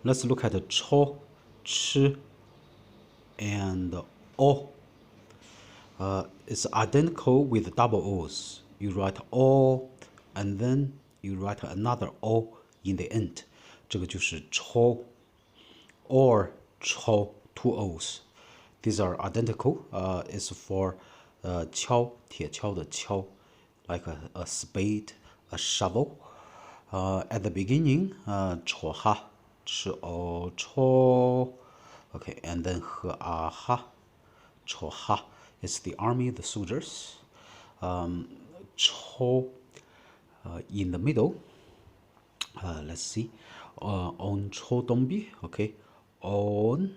Let's look at cho, ch, and o. It's identical with double O's. You write O, and then you write another O in the end. 这个就是抽 or 抽 two O's. These are identical. It's for 锹铁锹的锹 like a spade, a shovel. At the beginning, 戳哈 ch o 戳 okay, and then 和啊哈 cho ha. It's the army, the soldiers. Cho in the middle. Let's see. On cho dombi. Okay. On,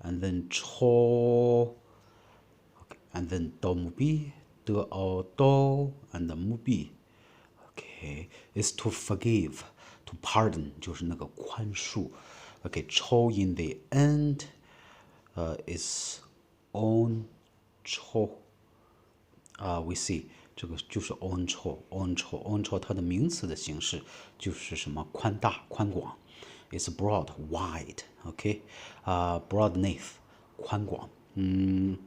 and then cho. Okay. And then dombi, de o do, and the mubi. Okay. It's to forgive, to pardon. 就是那个宽恕. Okay. Cho in the end. Is on cho. We see 这个就是 on cho 它的名词的形式就是什么宽大宽广 It's broad wide okay broadness 宽广 And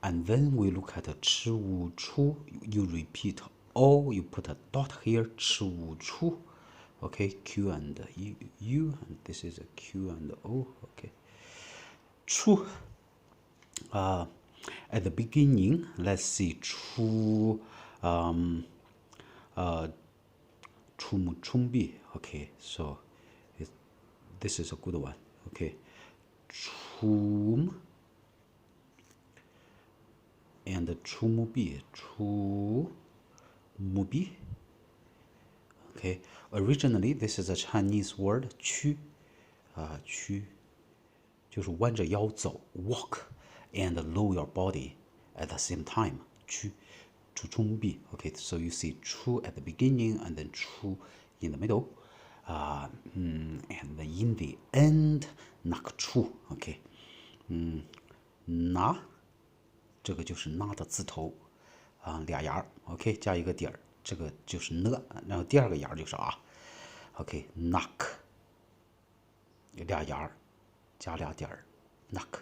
then we look at 吃无出 You repeat O you put a dot here 吃无出 Okay Q and U and this is a Q and O okay 出 at the beginning, let's see 出 出木冲壁 okay so this is a good one okay 出 and 出木壁出木壁 okay originally this is a Chinese word 屈屈就是弯着腰走 walk and lower your body at the same time 屈出冲壁 okay so you see 出 at the beginning and then 出 in the middle and in the end nakqu okay 拿这个就是拿的字头俩牙 OK 加一个点儿这个就是呢然后第二个牙就是啊 OK nak 俩牙加俩点儿 nak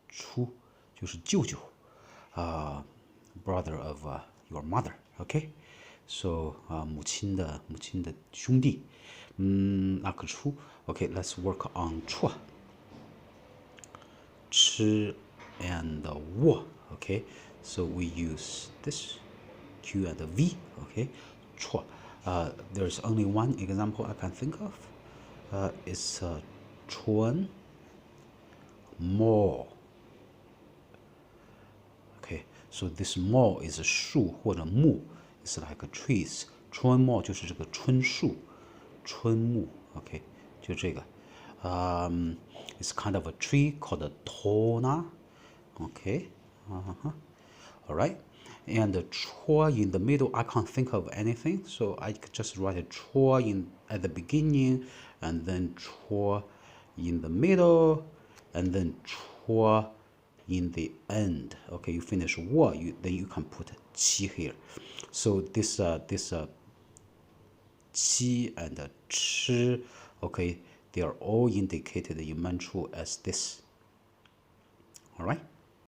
出就是舅舅brother of your mother okay so 母亲的兄弟nak 出 okay let's work on 错 吃 and 握 okay so we use this Q and V okay 错 there's only one example I can think of it's 春 more okay so this more is a 树或者木 it's like a trees 春 more 就是这个春树春木 okay 就这个it's kind of a tree called a tona okay all right and the chua in the middle I can't think of anything so I could just write a chua in at the beginning and then chua in the middle and then chua in the end okay you finish wa then you can put qi here so this qi and chi okay they are all indicated in Manchu as this all right